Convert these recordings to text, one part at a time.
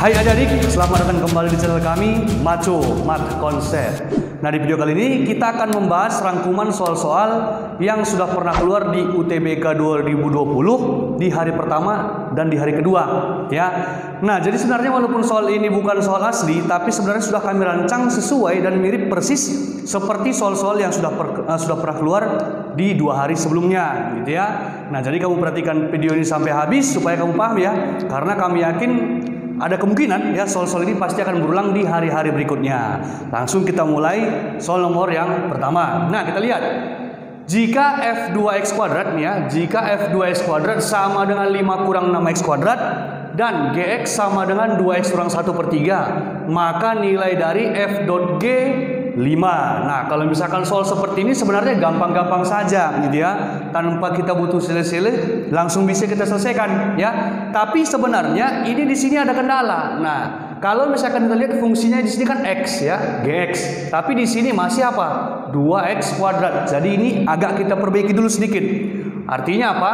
Hai adik-adik, selamat datang kembali di channel kami, Maco Math Concept. Nah, di video kali ini kita akan membahas rangkuman soal-soal yang sudah pernah keluar di UTBK 2020 di hari pertama dan di hari kedua, ya. Nah, jadi sebenarnya walaupun soal ini bukan soal asli, tapi sebenarnya sudah kami rancang sesuai dan mirip persis seperti soal-soal yang sudah pernah keluar di 2 hari sebelumnya, gitu ya. Nah, jadi kamu perhatikan video ini sampai habis supaya kamu paham ya, karena kami yakin ada kemungkinan ya soal-soal ini pasti akan berulang di hari-hari berikutnya. Langsung kita mulai soal nomor yang pertama. Nah, kita lihat. Jika F2x kuadrat nih ya, jika F2x kuadrat sama dengan 5 kurang 6x kuadrat dan Gx sama dengan 2x kurang 1/3, maka nilai dari F dot G 5. Nah, kalau misalkan soal seperti ini sebenarnya gampang-gampang saja gitu ya. Tanpa kita butuh silih-silih langsung bisa kita selesaikan ya. Tapi sebenarnya ini di sini ada kendala. Nah, kalau misalkan kita lihat fungsinya di sini kan x ya, Gx. Tapi di sini masih apa? 2x kuadrat. Jadi ini agak kita perbaiki dulu sedikit. Artinya apa?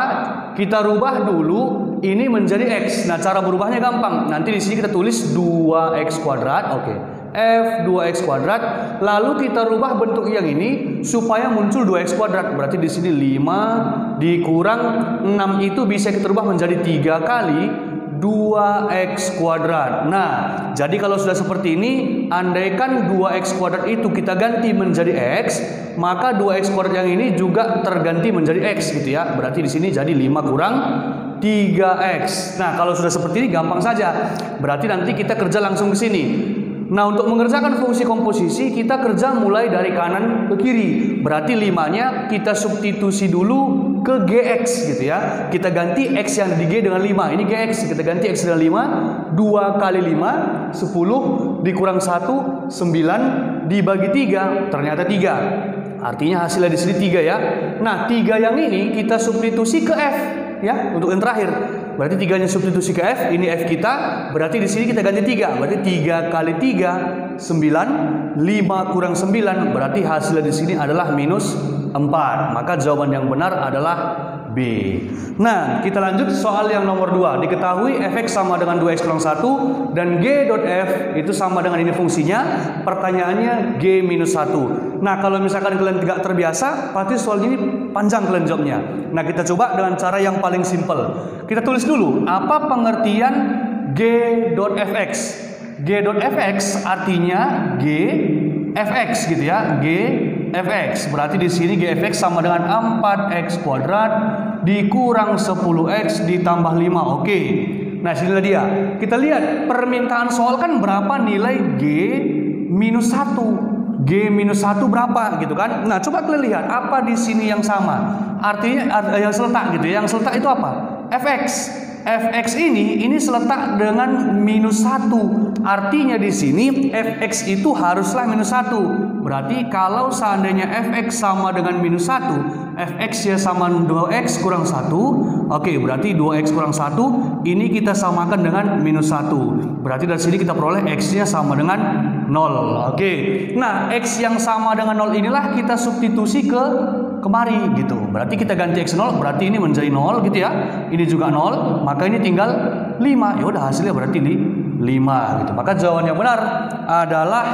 Kita rubah dulu ini menjadi x. Nah, cara berubahnya gampang. Nanti di sini kita tulis 2x kuadrat. Oke. F2x kuadrat, lalu kita rubah bentuk yang ini supaya muncul 2x kuadrat. Berarti di sini 5 dikurang 6 itu bisa kita rubah menjadi 3 kali 2x kuadrat. Nah, jadi kalau sudah seperti ini, andaikan 2x kuadrat itu kita ganti menjadi x, maka 2x kuadrat yang ini juga terganti menjadi x gitu ya. Berarti di sini jadi 5 kurang 3x. Nah, kalau sudah seperti ini gampang saja. Berarti nanti kita kerja langsung ke sini. Nah, untuk mengerjakan fungsi komposisi kita kerja mulai dari kanan ke kiri. Berarti 5-nya kita substitusi dulu ke Gx gitu ya. Kita ganti X yang di G dengan 5. Ini Gx, kita ganti X dengan 5. 2 kali 5 10 dikurang 1 9 dibagi 3 ternyata 3. Artinya hasilnya di sini 3 ya. Nah, 3 yang ini kita substitusi ke F ya untuk yang terakhir. Berarti 3-nya substitusi ke F, ini F kita, berarti di sini kita ganti 3. Berarti 3 kali 3 9, 5 kurang 9, berarti hasilnya di sini adalah minus 4. Maka jawaban yang benar adalah B. Nah, kita lanjut soal yang nomor 2. Diketahui Fx sama dengan 2x kurang 1 dan G dot F itu sama dengan ini fungsinya. Pertanyaannya G minus 1. Nah, kalau misalkan kalian tidak terbiasa, pasti soal ini panjang kalian jawabnya. Nah, kita coba dengan cara yang paling simpel. Kita tulis dulu, apa pengertian G dot Fx? G dot Fx artinya G Fx gitu ya, G Fx. Berarti di sini G Fx sama dengan 4x kuadrat dikurang 10x ditambah 5. Oke. Nah, sinilah dia. Kita lihat permintaan soal kan berapa nilai G minus 1. G minus 1 berapa gitu kan. Nah, coba kalian lihat apa di sini yang sama. Artinya yang seletak gitu ya. Yang seletak itu apa? Fx. Fx ini seletak dengan minus 1. Artinya di sini Fx itu haruslah minus 1. Berarti kalau seandainya Fx sama dengan minus 1, Fx ya sama 2x kurang 1. Oke, berarti 2x kurang 1 ini kita samakan dengan minus 1. Berarti dari sini kita peroleh x-nya sama dengan 0. Oke. Nah, x yang sama dengan 0 inilah kita substitusi ke kemari gitu. Berarti kita ganti x 0, berarti ini menjadi 0 gitu ya. Ini juga 0, maka ini tinggal 5. Ya udah hasilnya berarti 5 gitu. Maka jawaban yang benar adalah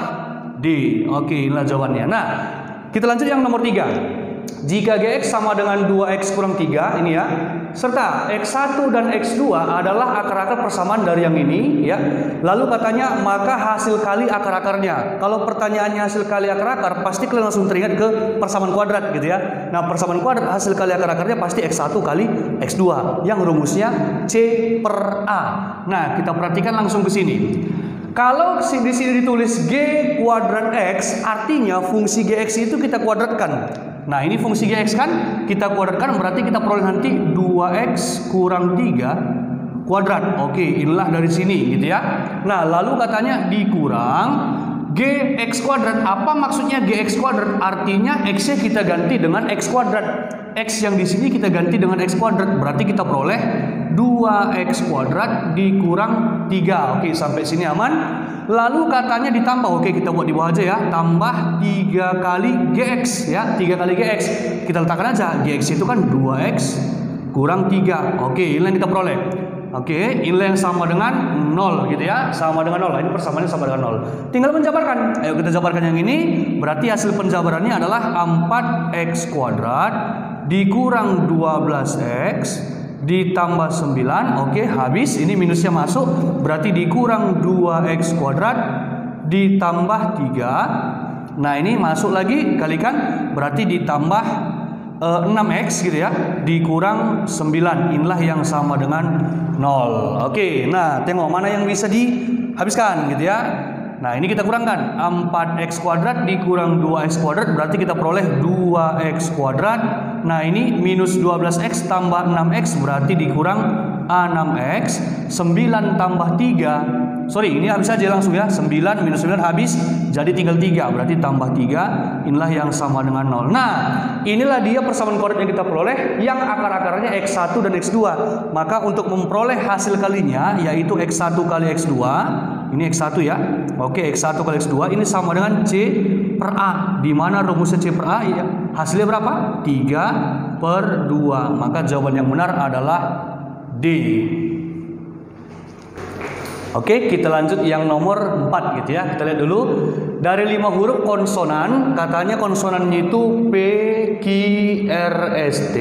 D. Oke, inilah jawabannya. Nah, kita lanjut yang nomor 3. Jika Gx sama dengan 2x kurang 3 ini ya, serta x1 dan x2 adalah akar-akar persamaan dari yang ini ya. Lalu katanya maka hasil kali akar-akarnya. Kalau pertanyaannya hasil kali akar-akar, pasti kalian langsung teringat ke persamaan kuadrat gitu ya. Nah, persamaan kuadrat hasil kali akar-akarnya pasti x1 kali x2 yang rumusnya C per A. Nah, kita perhatikan langsung ke sini. Kalau di sini ditulis G kuadrat X, artinya fungsi Gx itu kita kuadratkan. Nah, ini fungsi Gx kan kita kuadratkan, berarti kita peroleh nanti 2x kurang 3 kuadrat. Oke, inilah dari sini gitu ya. Nah, lalu katanya dikurang Gx kuadrat. Apa maksudnya Gx kuadrat? Artinya x-nya kita ganti dengan x kuadrat. X yang di sini kita ganti dengan x kuadrat. Berarti kita peroleh 2x kuadrat dikurang 3. Oke, sampai sini aman. Lalu katanya ditambah. Oke, kita buat di bawah aja ya. Tambah 3 kali Gx ya. 3 kali Gx. Kita letakkan aja. Gx itu kan 2x kurang 3. Oke, ini yang kita peroleh. Oke, inilah yang sama dengan 0 gitu ya. Sama dengan 0. Ini persamaannya sama dengan 0. Tinggal menjabarkan. Ayo kita jabarkan yang ini. Berarti hasil penjabarannya adalah 4x kuadrat dikurang 12x ditambah 9. Oke, habis. Ini minusnya masuk. Berarti dikurang 2x kuadrat ditambah 3. Nah, ini masuk lagi. Kalikan. Berarti ditambah 6x gitu ya, dikurang 9. Inilah yang sama dengan 0. Oke, nah tengok mana yang bisa dihabiskan gitu ya. Nah, ini kita kurangkan. 4x kuadrat dikurang 2x kuadrat berarti kita peroleh 2x kuadrat. Nah, ini minus 12x tambah 6x berarti dikurang 6x. 9 tambah 3. Sorry, ini habis aja langsung ya. 9 minus 9 habis, jadi tinggal 3. Berarti tambah 3. Inilah yang sama dengan 0. Nah, inilah dia persamaan koordinat yang kita peroleh, yang akar-akarnya X1 dan X2. Maka untuk memperoleh hasil kalinya, yaitu X1 kali X2. Ini X1 ya. Oke, X1 kali X2 ini sama dengan C per A. Di mana rumusnya C per A? Ya, hasilnya berapa? 3/2. Maka jawaban yang benar adalah D. Oke, kita lanjut yang nomor 4 gitu ya. Kita lihat dulu. Dari 5 huruf konsonan, katanya konsonannya itu P, Q, R, S, T.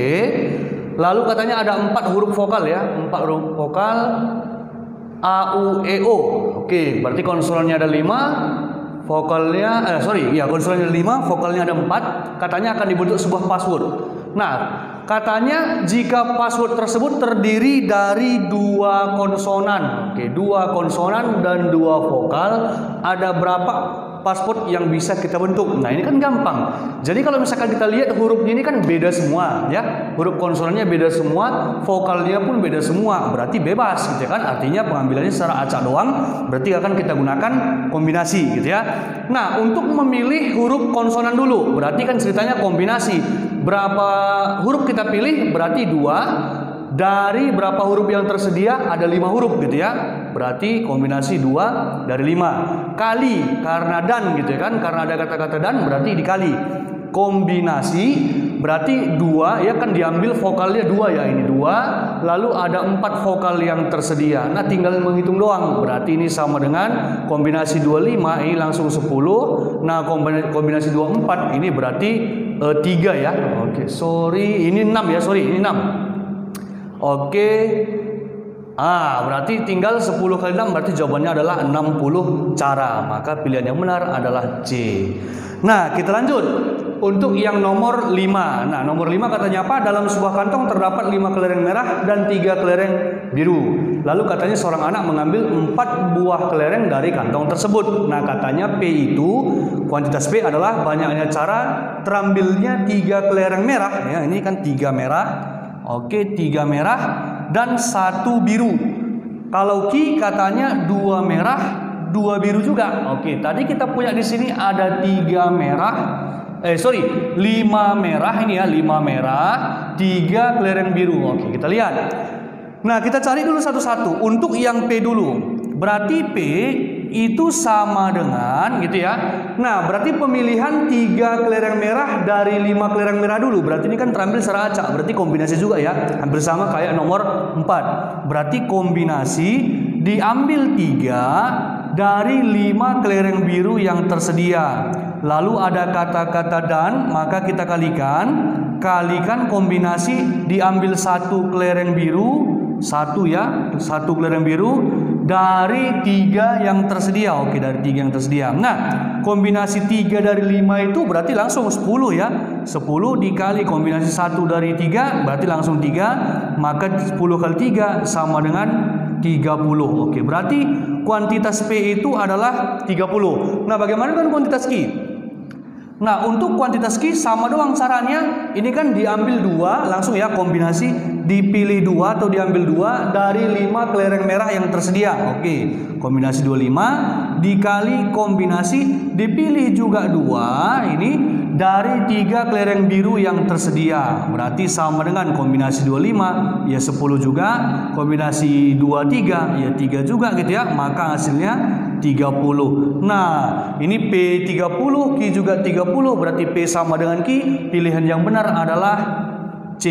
Lalu katanya ada 4 huruf vokal ya. 4 huruf vokal A, U, E, O. Oke, berarti konsonannya ada 5. Vokalnya, konsonannya ada 5, vokalnya ada 4. Katanya akan dibentuk sebuah password. Nah, katanya jika password tersebut terdiri dari 2 konsonan. Oke, 2 konsonan dan 2 vokal, ada berapa password yang bisa kita bentuk? Nah, ini kan gampang. Jadi kalau misalkan kita lihat hurufnya ini kan beda semua ya. Huruf konsonannya beda semua, vokalnya pun beda semua. Berarti bebas gitu kan. Artinya pengambilannya secara acak doang. Berarti akan kita gunakan kombinasi gitu ya. Nah, untuk memilih huruf konsonan dulu, berarti kan ceritanya kombinasi. Berapa huruf kita pilih? Berarti 2. Dari berapa huruf yang tersedia? Ada 5 huruf gitu ya. Berarti kombinasi 2 dari 5. Kali, karena dan gitu ya kan. Karena ada kata-kata dan berarti dikali. Kombinasi berarti 2 ya kan, diambil vokalnya 2 ya. Ini 2. Lalu ada 4 vokal yang tersedia. Nah, tinggal menghitung doang. Berarti ini sama dengan kombinasi 25. Ini langsung 10. Nah, kombinasi 24 ini berarti 3 ya. Oke, sorry. Ini 6 ya. Sorry, ini 6. Oke. Berarti tinggal 10 kali 6, berarti jawabannya adalah 60 cara. Maka pilihan yang benar adalah C. Nah, kita lanjut. Untuk yang nomor 5. Nah, nomor 5 katanya apa? Dalam sebuah kantong terdapat 5 kelereng merah dan 3 kelereng biru. Lalu katanya seorang anak mengambil 4 buah kelereng dari kantong tersebut. Nah, katanya P itu, kuantitas P adalah banyaknya cara terambilnya 3 kelereng merah. Ya, ini kan 3 merah. Oke, 3 merah dan 1 biru. Kalau Q katanya 2 merah, 2 biru juga. Oke, tadi kita punya di sini ada 5 merah ini ya, 5 merah, 3 kelereng biru. Oke, kita lihat. Nah, kita cari dulu satu-satu. Untuk yang P dulu. Berarti P itu sama dengan gitu ya. Nah, berarti pemilihan 3 kelereng merah dari 5 kelereng merah dulu. Berarti ini kan terambil secara acak. Berarti kombinasi juga ya. Hampir sama kayak nomor 4. Berarti kombinasi diambil 3 dari 5 kelereng biru yang tersedia. Lalu ada kata-kata dan, maka kita kalikan. Kalikan kombinasi diambil 1 kelereng biru, 1 ya, 1 kelereng biru dari 3 yang tersedia. Oke, dari 3 yang tersedia. Nah, kombinasi 3 dari 5 itu berarti langsung 10 ya. 10 dikali kombinasi 1 dari 3 berarti langsung 3. Maka 10 kali 3 sama dengan 30. Oke, berarti kuantitas P itu adalah 30. Nah, bagaimana dengan kuantitas Q? Nah, untuk kuantitas Q sama doang caranya. Ini kan diambil 2 langsung ya, kombinasi dipilih 2 atau diambil 2 dari 5 kelereng merah yang tersedia. Oke, kombinasi 25 dikali kombinasi dipilih juga 2 ini dari 3 kelereng biru yang tersedia. Berarti sama dengan kombinasi 25 ya 10 juga, kombinasi 23 ya 3 juga gitu ya. Maka hasilnya 30. Nah, ini P 30, Q juga 30, berarti P sama dengan Q. Pilihan yang benar adalah C.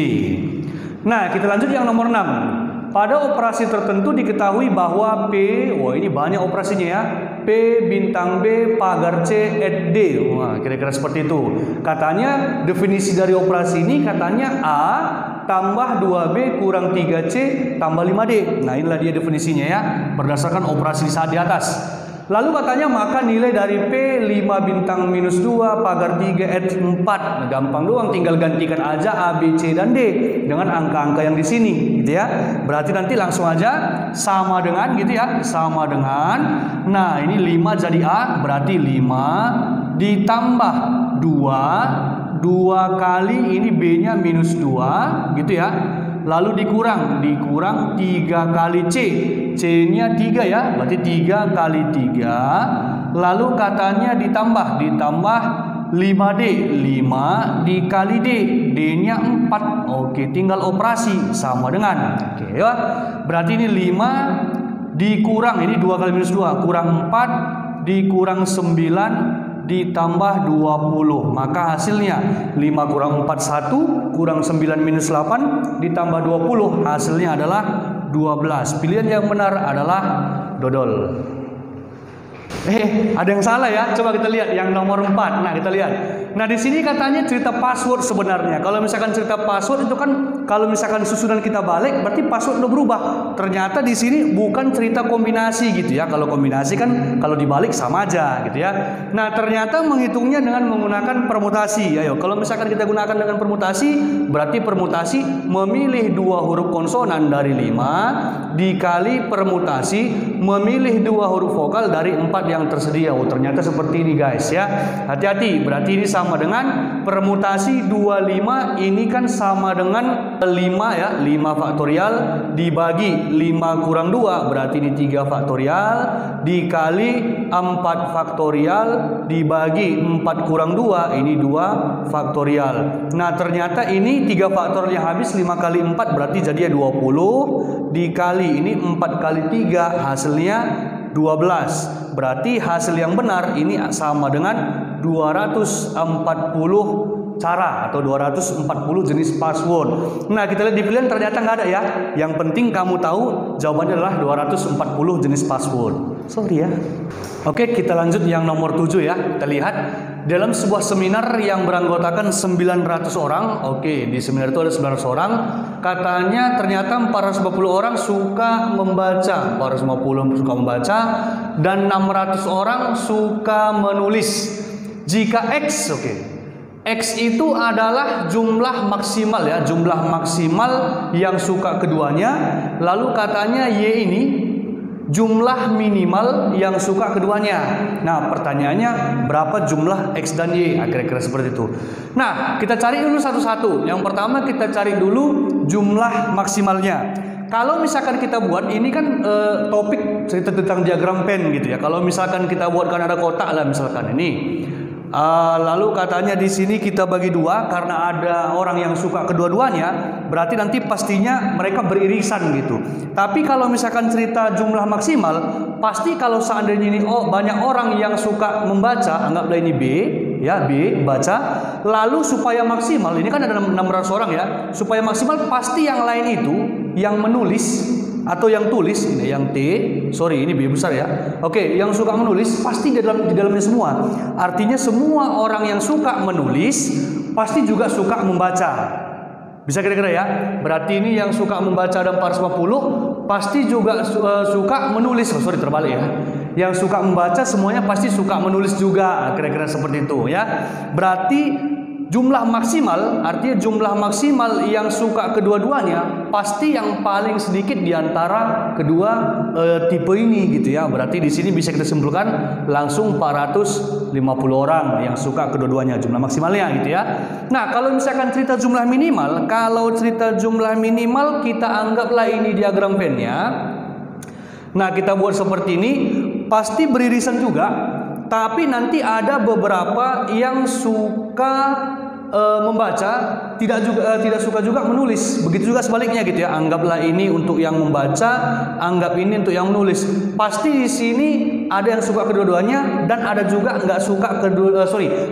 Nah, kita lanjut yang nomor 6. pada operasi tertentu diketahui bahwa P, wah ini banyak operasinya ya, P bintang B pagar C at D. Wah, kira-kira seperti itu. Katanya definisi dari operasi ini katanya A tambah 2B kurang 3C tambah 5D. Nah, inilah dia definisinya ya, berdasarkan operasi saat di atas. Lalu katanya maka nilai dari P 5 bintang minus 2 pagar 3 at 4. Nah, gampang doang, tinggal gantikan aja A, B, C, dan D dengan angka-angka yang di sini gitu ya. Berarti nanti langsung aja sama dengan gitu ya, sama dengan. Nah, ini 5 jadi A, berarti 5 ditambah 2 kali ini B-nya minus 2 gitu ya. Lalu dikurang 3 kali C, C-nya 3 ya, berarti 3 kali 3. Lalu katanya ditambah 5D, 5 dikali D, D-nya 4. Oke, tinggal operasi sama dengan. Oke ya, berarti ini 5 dikurang, ini 2 kali minus 2, kurang 4 dikurang 9 ditambah 20. Maka hasilnya 5 kurang 4 1, kurang 9 minus 8 ditambah 20, hasilnya adalah 12. Pilihan yang benar adalah dodol. Ada yang salah ya. Coba kita lihat yang nomor 4. Nah, kita lihat. Nah, di sini katanya cerita password sebenarnya. Kalau misalkan cerita password itu kan kalau misalkan susunan kita balik berarti password udah berubah. Ternyata di sini bukan cerita kombinasi gitu ya. Kalau kombinasi kan kalau dibalik sama aja gitu ya. Nah, ternyata menghitungnya dengan menggunakan permutasi. Ayo, kalau misalkan kita gunakan dengan permutasi, berarti permutasi memilih 2 huruf konsonan dari 5 dikali permutasi memilih 2 huruf vokal dari 4 yang tersedia. Oh, ternyata seperti ini guys ya. Hati-hati, berarti ini sama dengan permutasi 25 ini kan sama dengan 5 ya, 5 faktorial dibagi 5 kurang 2 berarti ini 3 faktorial dikali 4 faktorial dibagi 4 kurang 2 ini 2 faktorial. Nah, ternyata ini 3 faktorial yang habis 5 kali 4 berarti jadinya 20 dikali ini 4 kali 3 hasilnya 12. Berarti hasil yang benar ini sama dengan 240 cara atau 240 jenis password. Nah, kita lihat di pilihan ternyata nggak ada ya. Yang penting kamu tahu jawabannya adalah 240 jenis password. Sorry ya. Oke, kita lanjut yang nomor 7 ya. Kita lihat dalam sebuah seminar yang beranggotakan 900 orang. Oke, di seminar itu ada 900 orang. Katanya ternyata 450 orang suka membaca, 450 suka membaca dan 600 orang suka menulis. Jika X, X itu adalah jumlah maksimal ya, jumlah maksimal yang suka keduanya. Lalu katanya Y ini jumlah minimal yang suka keduanya. Nah, pertanyaannya berapa jumlah X dan Y? Kira-kira seperti itu. Nah, kita cari dulu satu-satu. Yang pertama kita cari dulu jumlah maksimalnya. Kalau misalkan kita buat ini kan topik cerita tentang diagram Venn gitu ya. Kalau misalkan kita buatkan ada kotak lah misalkan ini. Lalu katanya di sini kita bagi 2 karena ada orang yang suka kedua-duanya, berarti nanti pastinya mereka beririsan gitu. Tapi kalau misalkan cerita jumlah maksimal, pasti kalau seandainya ini banyak orang yang suka membaca, anggaplah ini B, ya B baca, lalu supaya maksimal, ini kan ada 600 orang ya, supaya maksimal pasti yang lain itu yang menulis atau yang tulis, ini yang T, sorry ini B besar ya. Oke, yang suka menulis pasti di dalamnya semua. Artinya semua orang yang suka menulis pasti juga suka membaca. Bisa kira-kira ya. Berarti ini yang suka membaca ada 450 pasti juga suka menulis. Oh, sorry terbalik ya. Yang suka membaca semuanya pasti suka menulis juga. Kira-kira seperti itu ya. Berarti jumlah maksimal, artinya jumlah maksimal yang suka kedua-duanya pasti yang paling sedikit di antara kedua tipe ini gitu ya. Berarti di sini bisa kita simpulkan langsung 450 orang yang suka kedua-duanya jumlah maksimalnya gitu ya. Nah, kalau misalkan cerita jumlah minimal, kita anggaplah ini diagram Venn-nya. Nah, kita buat seperti ini, pasti beririsan juga. Tapi nanti ada beberapa yang suka membaca, tidak suka juga menulis. Begitu juga sebaliknya gitu ya. Anggaplah ini untuk yang membaca, anggap ini untuk yang menulis. Pasti di sini ada yang suka kedua-duanya dan ada juga nggak suka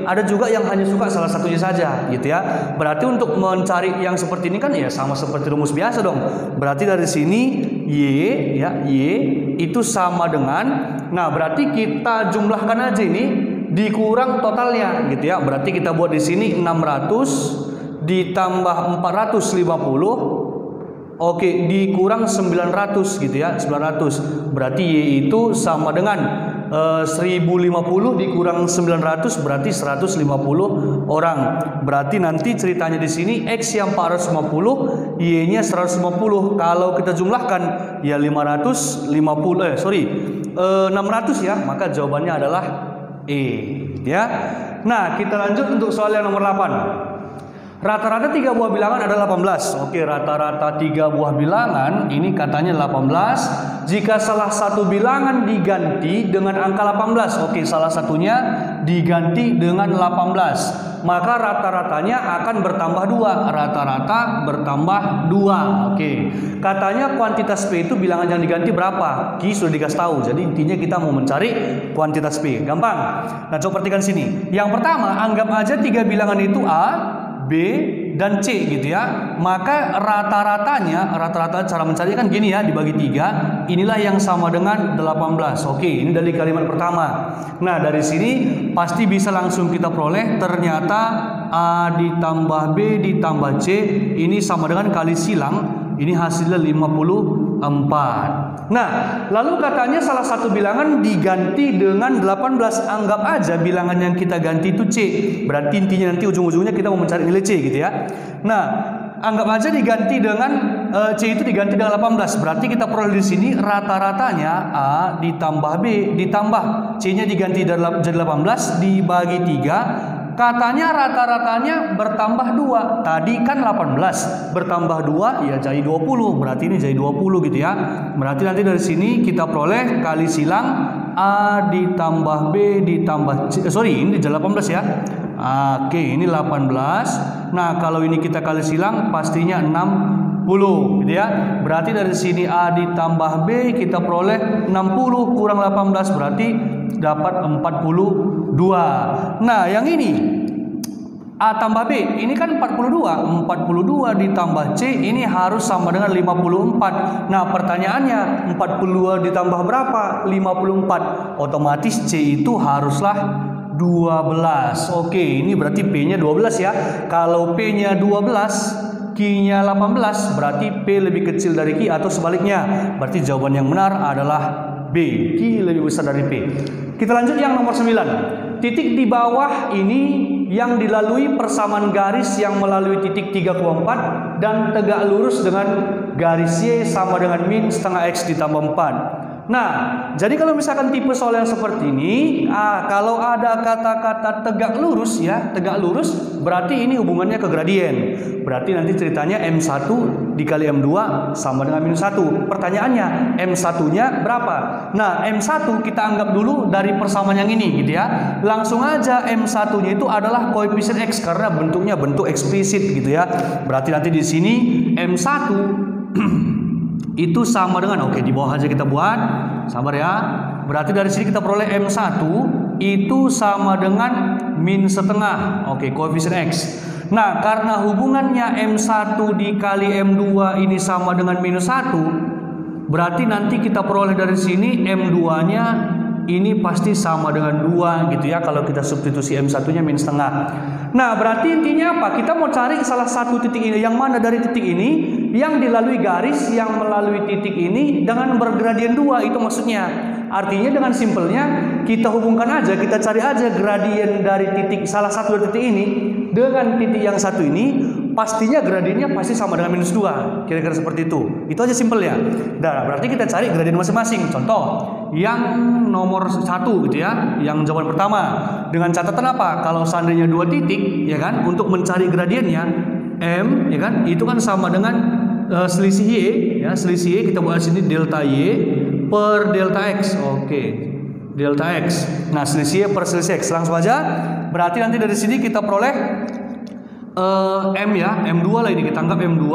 ada juga yang hanya suka salah satunya saja gitu ya. Berarti untuk mencari yang seperti ini kan ya sama seperti rumus biasa dong. Berarti dari sini Y itu sama dengan, nah berarti kita jumlahkan aja ini dikurang totalnya gitu ya. Berarti kita buat di sini 600 ditambah 450, oke, dikurang 900 gitu ya, 900. Berarti Y itu sama dengan 1050 dikurang 900 berarti 150 orang. Berarti nanti ceritanya di sini X yang 450, Y-nya 150. Kalau kita jumlahkan ya 600 ya, maka jawabannya adalah E ya. Nah, kita lanjut untuk soal yang nomor 8. Rata-rata 3 buah bilangan adalah 18. Oke, rata-rata 3 buah bilangan ini katanya 18 jika salah satu bilangan diganti dengan angka 18. Oke, salah satunya diganti dengan 18, maka rata-ratanya akan bertambah 2. Rata-rata bertambah 2. Oke. Katanya kuantitas P itu bilangan yang diganti berapa? Ki sudah dikasih tahu. Jadi intinya kita mau mencari kuantitas P. Gampang. Nah, coba perhatikan sini. Yang pertama, anggap aja 3 bilangan itu A, B, dan C gitu ya. Maka rata-rata cara mencari kan gini ya, dibagi 3. Inilah yang sama dengan 18. Oke, ini dari kalimat pertama. Nah, dari sini pasti bisa langsung kita peroleh ternyata A ditambah B ditambah C ini sama dengan kali silang. Ini hasilnya 54. Nah, lalu katanya salah satu bilangan diganti dengan 18. Anggap aja bilangan yang kita ganti itu C. Berarti intinya nanti ujung-ujungnya kita mau mencari nilai C gitu ya. Nah, anggap aja diganti dengan C itu diganti dengan 18. Berarti kita peroleh di sini rata-ratanya A ditambah B ditambah C-nya diganti jadi 18 dibagi 3. Katanya rata-ratanya bertambah 2. Tadi kan 18 bertambah 2 ya jadi 20. Berarti ini jadi 20 gitu ya. Berarti nanti dari sini kita peroleh kali silang A ditambah B ditambah C. Ini jadi 18 ya. Oke, ini 18. Nah, kalau ini kita kali silang pastinya 60 gitu ya. Berarti dari sini A ditambah B kita peroleh 60 kurang 18 berarti dapat 42. Nah, yang ini A tambah B ini kan 42. 42 ditambah C ini harus sama dengan 54. Nah, pertanyaannya 42 ditambah berapa? 54. Otomatis C itu haruslah 12. Oke, ini berarti P-nya 12 ya. Kalau P-nya 12, Q-nya 18, berarti P lebih kecil dari Q atau sebaliknya. Berarti jawaban yang benar adalah B. Q lebih besar dari P. Kita lanjut yang nomor 9. Titik di bawah ini yang dilalui persamaan garis yang melalui titik 3,4 dan tegak lurus dengan garis Y sama dengan min setengah X ditambah 4. Nah, jadi kalau misalkan tipe soal yang seperti ini, kalau ada kata-kata tegak lurus ya, tegak lurus berarti ini hubungannya ke gradien. Berarti nanti ceritanya M1 dikali M2 sama dengan minus 1. Pertanyaannya, M1-nya berapa? Nah, M1 kita anggap dulu dari persamaan yang ini gitu ya. Langsung aja M1-nya itu adalah koefisien X karena bentuknya bentuk eksplisit gitu ya. Berarti nanti di sini M1 itu sama dengan, oke, di bawah aja kita buat, sabar ya. Berarti dari sini kita peroleh M1 itu sama dengan min setengah, oke, koefisien X. Nah, karena hubungannya M1 dikali M2 ini sama dengan minus 1, berarti nanti kita peroleh dari sini M2-nya ini pasti sama dengan 2 gitu ya. Kalau kita substitusi M1-nya min setengah. Nah, berarti intinya apa? Kita mau cari salah satu titik ini. Yang mana dari titik ini yang dilalui garis yang melalui titik ini dengan bergradien 2, itu maksudnya. Artinya dengan simpelnya kita hubungkan aja, kita cari aja gradien dari titik salah satu dari titik ini dengan titik yang satu ini, pastinya gradiennya pasti sama dengan minus 2. Kira-kira seperti itu. Itu aja simpelnya. Nah, berarti kita cari gradien masing-masing. Contoh yang nomor 1 gitu ya, yang jawaban pertama. Dengan catatan apa? Kalau seandainya 2 titik ya kan, untuk mencari gradiennya M ya kan, itu kan sama dengan selisih Y ya, selisih Y kita buat sini delta Y per delta X. Oke, delta X. Nah, selisih Y per selisih X langsung aja. Berarti nanti dari sini kita peroleh M ya, M2 lah ini, kita anggap M2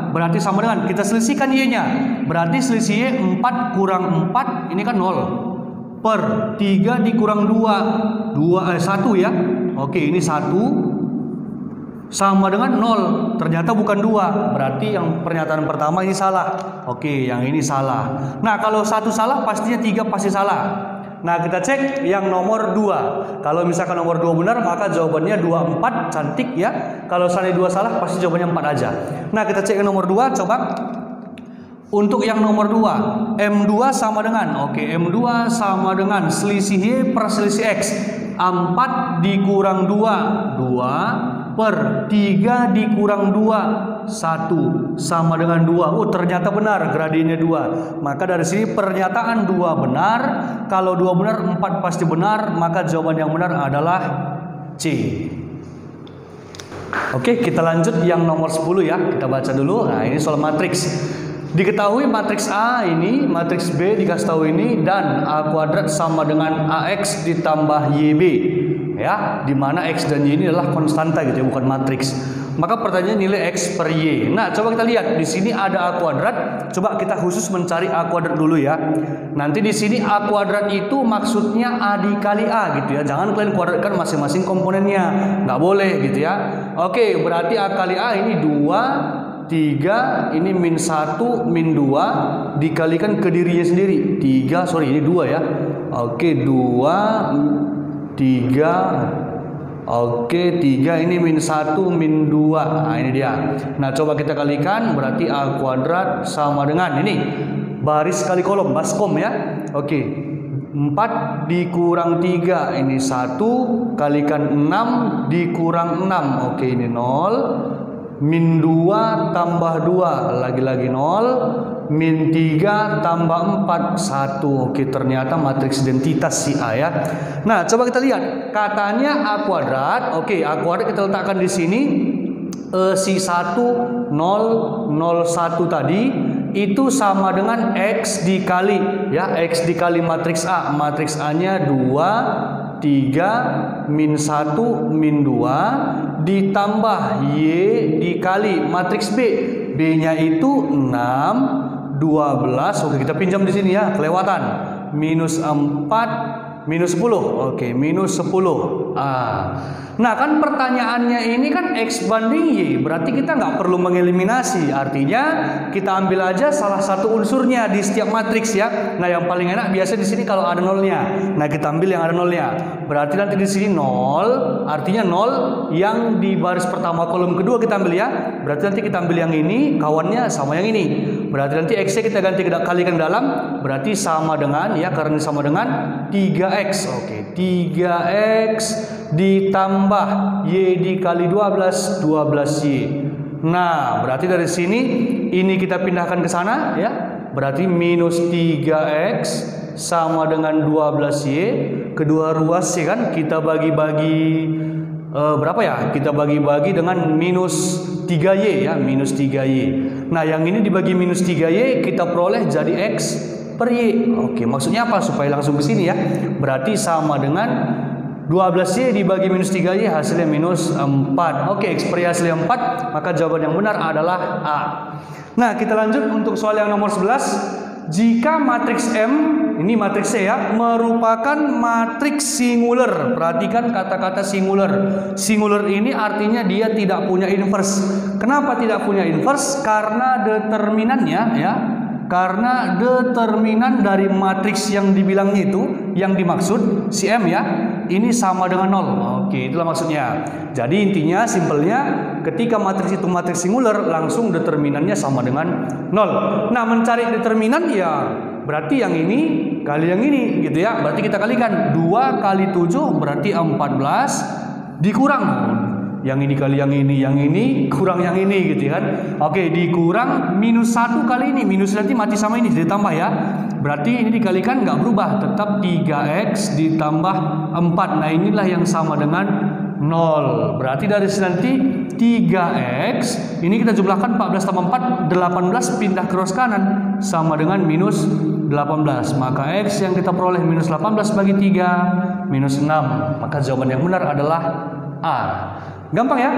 berarti sama dengan, kita selisihkan Y-nya, berarti selisih Y 4 kurang 4 ini kan 0 per 3 dikurang 1 ya. Oke, ini 1 sama dengan 0, ternyata bukan 2, berarti yang pernyataan pertama ini salah. Oke, yang ini salah. Nah, kalau 1 salah pastinya 3 pasti salah. Nah, kita cek yang nomor 2. Kalau misalkan nomor 2 benar, maka jawabannya 24, cantik ya. Kalau seandainya 2 salah, pasti jawabannya 4 aja. Nah, kita cek yang nomor 2, coba. Untuk yang nomor 2, M2 sama dengan, oke, M2 sama dengan selisih Y per selisih X. 4 dikurang 2, 2 per 3 dikurang 2, 1 sama dengan 2. Ternyata benar gradiennya 2. Maka dari sini pernyataan 2 benar. Kalau 2 benar, 4 pasti benar. Maka jawaban yang benar adalah C. Oke, kita lanjut yang nomor 10 ya. Kita baca dulu. Nah, ini soal matriks. Diketahui matriks A ini, matriks B dikasih tahu ini, dan A kuadrat sama dengan AX ditambah YB. Ya, di mana X dan Y ini adalah konstanta gitu ya, bukan matriks. Maka pertanyaan nilai X per Y. Nah, coba kita lihat di sini ada A kuadrat. Coba kita khusus mencari A kuadrat dulu ya. Nanti di sini A kuadrat itu maksudnya A dikali A gitu ya. Jangan kalian kuadratkan masing-masing komponennya. Nggak boleh gitu ya. Oke, berarti A kali A ini 2, 3, ini min 1, min 2 dikalikan ke dirinya sendiri. 3, sorry ini 2 ya. Oke, 2, 3. Oke, 3 ini min 1, min 2. Nah, ini dia. Nah, coba kita kalikan, berarti A kuadrat sama dengan ini. Baris kali kolom, baskom ya. Oke. 4 dikurang 3, ini 1, kalikan 6 dikurang 6. Oke, ini 0. Min 2 tambah 2, lagi-lagi 0. Min 3 tambah 4, 1. Oke, ternyata matriks identitas si A ya. Nah, coba kita lihat. Katanya A kuadrat. Oke, A kuadrat kita letakkan di sini. Si 1, 0, 0, 1 tadi itu sama dengan X dikali ya, X dikali matriks A. Matriks A-nya 2, 3, min 1, min 2 ditambah Y dikali matriks B. B-nya itu 6, 12. Oke, kita pinjam di sini ya, kelewatan. Minus 4, minus 10. Oke, minus 10. Nah, kan pertanyaannya ini kan X banding Y. Berarti kita nggak perlu mengeliminasi. Artinya kita ambil aja salah satu unsurnya di setiap matriks ya. Nah, yang paling enak biasa di sini kalau ada nolnya. Nah, kita ambil yang ada nolnya. Berarti nanti di sini 0. Artinya 0 yang di baris pertama kolom kedua kita ambil ya. Berarti nanti kita ambil yang ini, kawannya sama yang ini. Berarti nanti X-nya kita ganti kalikan dalam. Berarti sama dengan ya, karena sama dengan 3X. Oke, 3X ditambah Y dikali 12, 12Y. Nah, berarti dari sini ini kita pindahkan ke sana ya. Berarti minus 3X sama dengan 12Y. Kedua ruas ya kan, kita bagi-bagi berapa ya? Kita bagi-bagi dengan minus 3Y ya, minus 3Y. Nah, yang ini dibagi minus 3Y kita peroleh jadi X per Y. Oke, maksudnya apa? Supaya langsung ke sini ya. Berarti sama dengan 12Y dibagi minus 3Y hasilnya minus 4. Oke, X per Y hasilnya 4, maka jawaban yang benar adalah A. Nah, kita lanjut untuk soal yang nomor 11. Jika matriks M, ini matriks C ya, merupakan matriks singular. Perhatikan kata-kata singular. Singular ini artinya dia tidak punya inverse. Kenapa tidak punya inverse? Karena determinannya ya, karena determinan dari matriks yang dibilangnya itu, yang dimaksud si M ya, ini sama dengan 0. Oke, itulah maksudnya. Jadi intinya simpelnya ketika matriks itu matriks singular, langsung determinannya sama dengan 0. Nah, mencari determinan ya berarti yang ini kali yang ini gitu ya. Berarti kita kalikan 2 kali 7 berarti 14 dikurang yang ini kali yang ini kurang yang ini gitu kan. Oke, dikurang minus 1 kali ini, minus nanti mati sama ini ditambah ya. Berarti ini dikalikan nggak berubah, tetap 3X ditambah 4. Nah, inilah yang sama dengan 0. Berarti dari sini nanti 3X ini kita jumlahkan 14 tambah 4, 18 pindah ke cross kanan sama dengan minus 18. Maka X yang kita peroleh minus 18 bagi 3 minus 6. Maka jawaban yang benar adalah A. Gampang ya?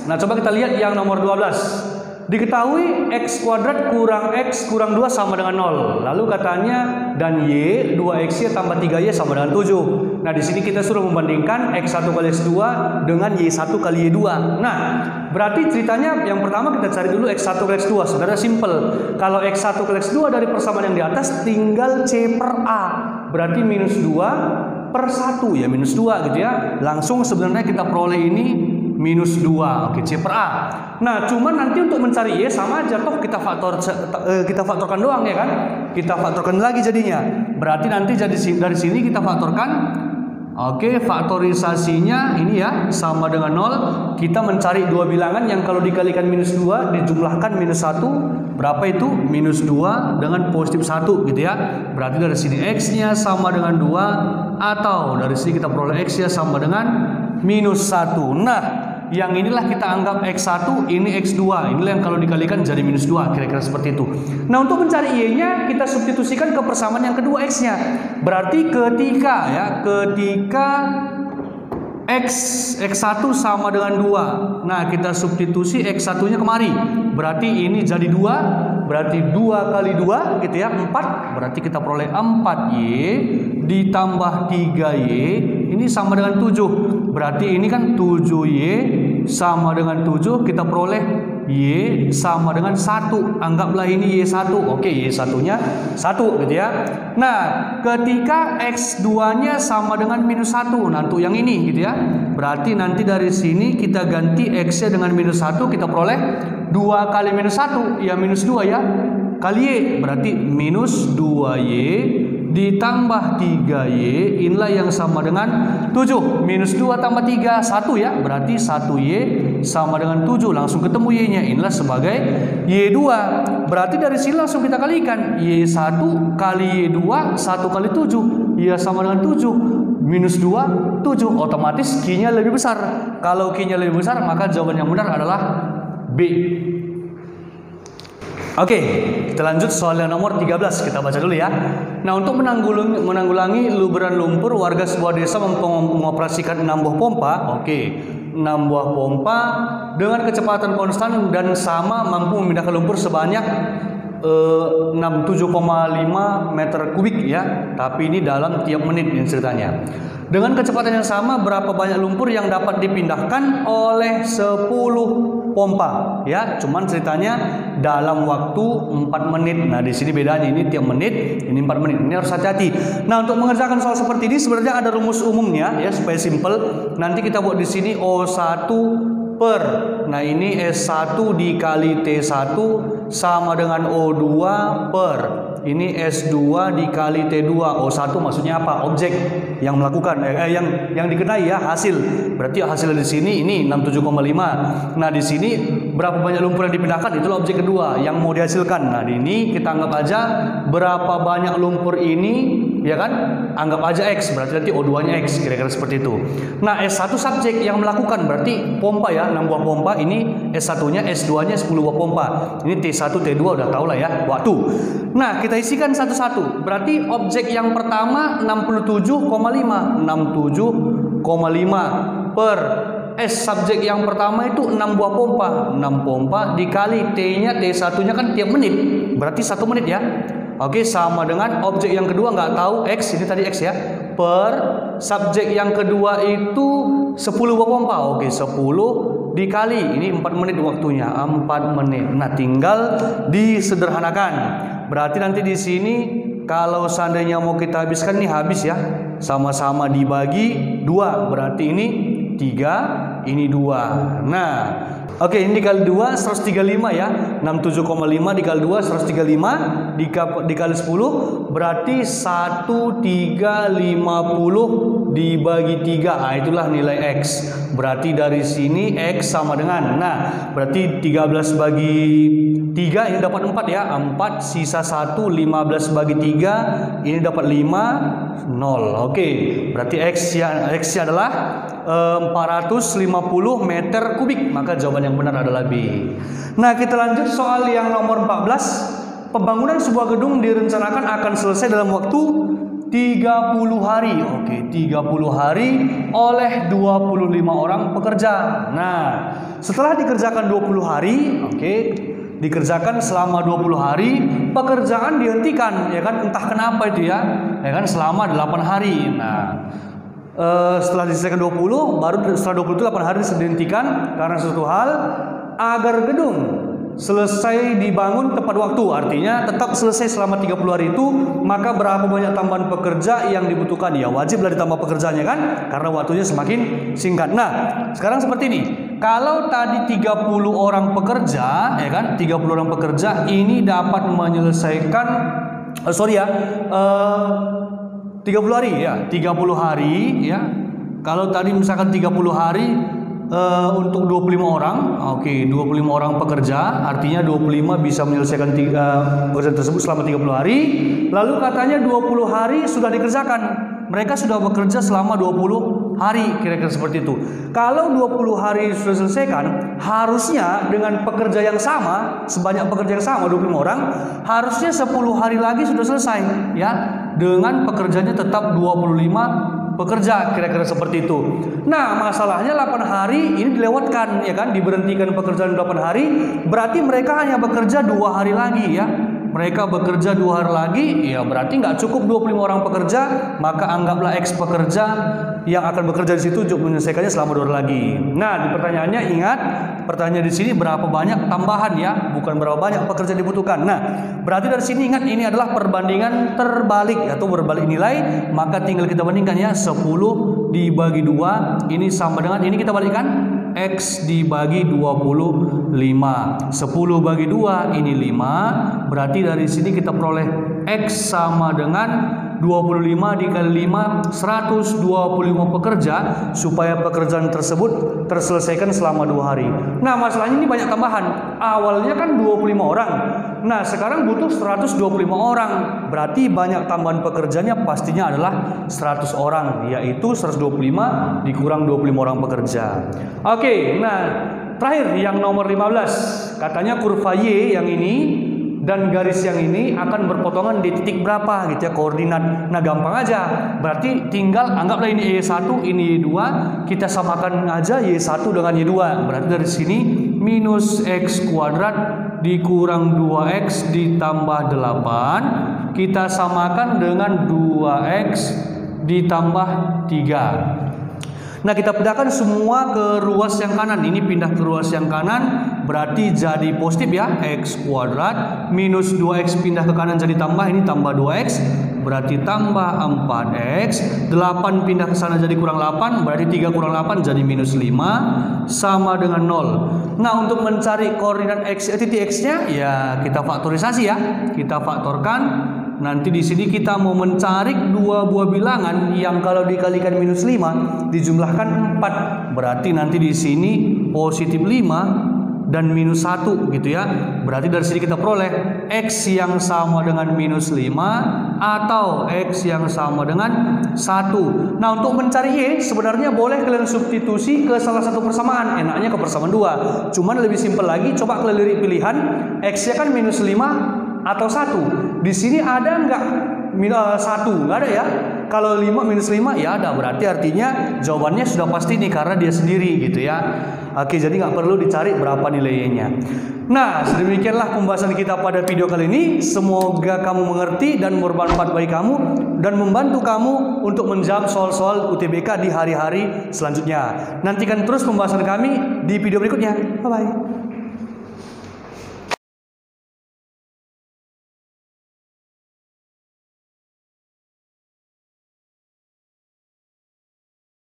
Nah, coba kita lihat yang nomor 12. Diketahui X kuadrat kurang X kurang 2 sama dengan 0. Lalu katanya dan Y 2X tambah 3Y sama dengan 7. Nah, di sini kita suruh membandingkan X1 kali X2 dengan Y1 kali Y2. Nah, berarti ceritanya yang pertama kita cari dulu X1 kali X2. Sebenarnya simple. Kalau X1 kali X2 dari persamaan yang di atas tinggal C per A. Berarti minus 2 per 1 ya, minus 2 gitu ya. Langsung sebenarnya kita peroleh ini minus 2, oke, C per A. Nah, cuman nanti untuk mencari Y sama aja, toh kita faktorkan doang ya kan. Kita faktorkan lagi jadinya. Berarti nanti dari sini kita faktorkan. Oke, faktorisasinya ini ya sama dengan 0. Kita mencari dua bilangan yang kalau dikalikan minus 2 dijumlahkan minus 1. Berapa itu? Minus 2 dengan positif 1 gitu ya. Berarti dari sini X-nya sama dengan 2, atau dari sini kita peroleh X-nya sama dengan minus 1. Nah, yang inilah kita anggap X1, ini X2. Inilah yang kalau dikalikan jadi minus 2, kira-kira seperti itu. Nah, untuk mencari Y-nya kita substitusikan ke persamaan yang kedua X-nya. Berarti ketika X1 sama dengan 2. Nah, kita substitusi X1-nya kemari. Berarti ini jadi 2. Berarti 2 kali 2 gitu ya, 4. Berarti kita peroleh 4Y ditambah 3Y. Ini sama dengan 7. Berarti ini kan 7Y sama dengan 7. Kita peroleh Y sama dengan 1. Anggaplah ini Y1. Oke, Y1-nya 1 gitu ya. Nah, ketika X2-nya sama dengan minus 1. Nah, untuk yang ini gitu ya. Berarti nanti dari sini kita ganti X-nya dengan minus 1. Kita peroleh 2 kali minus 1. Ya, minus 2 ya. Kali Y. Berarti minus 2Y ditambah 3Y. Inilah yang sama dengan 7. Minus 2 tambah 3, 1 ya. Berarti 1Y sama dengan 7. Langsung ketemu Y-nya. Inilah sebagai Y2. Berarti dari sini langsung kita kalikan. Y1 kali Y2, 1 kali 7. Ya sama dengan 7. Minus 2, 7. Otomatis Q-nya lebih besar. Kalau Q-nya lebih besar, maka jawaban yang benar adalah B. Oke, kita lanjut soal yang nomor 13. Kita baca dulu ya. Nah, untuk menanggulangi luberan lumpur, warga sebuah desa mengoperasikan 6 buah pompa. Oke, 6 buah pompa dengan kecepatan konstan dan sama mampu memindahkan lumpur sebanyak 67,5 meter kubik ya. Tapi ini dalam tiap menit ini ceritanya. Dengan kecepatan yang sama, berapa banyak lumpur yang dapat dipindahkan oleh 10 pompa ya? Cuman ceritanya dalam waktu 4 menit. Nah, di sini bedanya, ini tiap menit, ini 4 menit. Ini harus hati-hati. Nah, untuk mengerjakan soal seperti ini sebenarnya ada rumus umumnya ya, supaya simple. Nanti kita buat di sini O1 per. Nah, ini S1 dikali T1 sama dengan O2 per. Ini S2 dikali T2. O1 maksudnya apa? Objek yang melakukan yang dikenai ya, hasil. Berarti hasilnya di sini ini 67,5. Nah, di sini berapa banyak lumpur yang dipindahkan, itulah objek kedua yang mau dihasilkan. Nah, di ini kita anggap aja berapa banyak lumpur ini ya kan? Anggap aja X, berarti nanti O2-nya X, kira-kira seperti itu. Nah, S1 subjek yang melakukan, berarti pompa ya, 6 buah pompa. Ini S1-nya, S2-nya 10 buah pompa. Ini T1, T2 udah tahu lah ya, waktu. Nah, kita isikan satu-satu. Berarti objek yang pertama 67,5. 67,5 per S subjek yang pertama itu 6 buah pompa. 6 pompa dikali T-nya, T1-nya kan tiap menit. Berarti 1 menit ya. Oke, sama dengan objek yang kedua nggak tahu X, ini tadi X ya. Per subjek yang kedua itu 10 buah pompa. Oke, 10 dikali, ini 4 menit waktunya, 4 menit. Nah, tinggal disederhanakan. Berarti nanti di sini kalau seandainya mau kita habiskan nih, habis ya. Sama-sama dibagi 2. Berarti ini 3, ini 2. Nah, oke, ini dikali 2 135 ya. 67,5 dikali 2 135 dikali 10 berarti 1350 dibagi 3. Nah, itulah nilai X. Berarti dari sini X sama dengan, nah, berarti 13 bagi 3 ini dapat 4 ya. 4 sisa 1, 15 bagi 3 ini dapat 5, 0. Oke, berarti X-nya adalah 450 meter kubik. Maka jawaban yang benar adalah B. Nah, kita lanjut soal yang nomor 14. Pembangunan sebuah gedung direncanakan akan selesai dalam waktu 30 hari. Oke, 30 hari oleh 25 orang pekerja. Nah, setelah dikerjakan 20 hari, oke, dikerjakan selama 20 hari, pekerjaan dihentikan, ya kan, entah kenapa itu ya kan, selama 8 hari. Nah, setelah diselesaikan 20, baru setelah 20 itu 8 hari dihentikan karena suatu hal, agar gedung selesai dibangun tepat waktu, artinya tetap selesai selama 30 hari itu, maka berapa banyak tambahan pekerja yang dibutuhkan? Ya wajiblah ditambah pekerjaannya kan, karena waktunya semakin singkat. Nah, sekarang seperti ini. Kalau tadi 30 orang pekerja, ya kan, 30 orang pekerja ini dapat menyelesaikan 30 hari ya, 30 hari ya. Kalau tadi misalkan 30 hari untuk 25 orang, oke, 25 orang pekerja, artinya 25 bisa menyelesaikan pekerjaan tersebut selama 30 hari. Lalu katanya 20 hari sudah dikerjakan. Mereka sudah bekerja selama 20 hari, kira-kira seperti itu. Kalau 20 hari sudah diselesaikan, harusnya dengan pekerja yang sama, sebanyak pekerja yang sama 25 orang, harusnya 10 hari lagi sudah selesai ya. Dengan pekerjanya tetap 25 pekerja, kira-kira seperti itu. Nah, masalahnya 8 hari ini dilewatkan, ya kan, diberhentikan pekerjaan 8 hari, berarti mereka hanya bekerja 2 hari lagi ya. Mereka bekerja 2 hari lagi, ya berarti nggak cukup 25 orang pekerja, maka anggaplah X pekerja yang akan bekerja di situ untuk menyelesaikannya selama 2 hari lagi. Nah, di pertanyaannya ingat, pertanyaan di sini berapa banyak tambahan ya, bukan berapa banyak pekerja dibutuhkan. Nah, berarti dari sini ingat ini adalah perbandingan terbalik atau berbalik nilai, maka tinggal kita bandingkan ya, 10 dibagi 2 ini sama dengan ini, kita balikkan X dibagi 25. 10 bagi 2 ini 5. Berarti dari sini kita peroleh X sama dengan 25 dikali 5, 125 pekerja supaya pekerjaan tersebut terselesaikan selama 2 hari. Nah, masalahnya ini banyak tambahan. Awalnya kan 25 orang. Nah, sekarang butuh 125 orang. Berarti banyak tambahan pekerjanya pastinya adalah 100 orang, yaitu 125 dikurang 25 orang pekerja. Oke, nah terakhir yang nomor 15. Katanya kurva Y yang ini dan garis yang ini akan berpotongan di titik berapa gitu ya, koordinat. Nah, gampang aja. Berarti tinggal anggaplah ini Y1, ini Y2, kita samakan aja Y1 dengan Y2. Berarti dari sini minus X kuadrat dikurang 2X ditambah 8, kita samakan dengan 2X ditambah 3. Nah, kita pindahkan semua ke ruas yang kanan. Ini pindah ke ruas yang kanan, berarti jadi positif ya, X kuadrat minus 2X pindah ke kanan jadi tambah, ini tambah 2X, berarti tambah 4X. 8 pindah ke sana jadi kurang 8, berarti 3 kurang 8 jadi minus 5, sama dengan 0. Nah, untuk mencari koordinat X, titik X-nya ya kita faktorisasi ya, kita faktorkan. Nanti di sini kita mau mencari 2 buah bilangan yang kalau dikalikan minus 5 dijumlahkan 4. Berarti nanti di sini positif 5 dan minus 1 gitu ya. Berarti dari sini kita peroleh X yang sama dengan minus 5 atau X yang sama dengan 1. Nah, untuk mencari Y sebenarnya boleh kalian substitusi ke salah satu persamaan. Enaknya ke persamaan 2. Cuman lebih simpel lagi, coba kalian lirik pilihan. X-nya kan minus 5 atau 1. Di sini ada nggak 1? Nggak ada ya. Kalau 5 minus 5 ya ada. Berarti artinya jawabannya sudah pasti nih karena dia sendiri gitu ya. Oke, jadi nggak perlu dicari berapa nilainya. Nah, sedemikianlah pembahasan kita pada video kali ini. Semoga kamu mengerti dan bermanfaat bagi kamu dan membantu kamu untuk menjawab soal-soal UTBK di hari-hari selanjutnya. Nantikan terus pembahasan kami di video berikutnya. Bye-bye.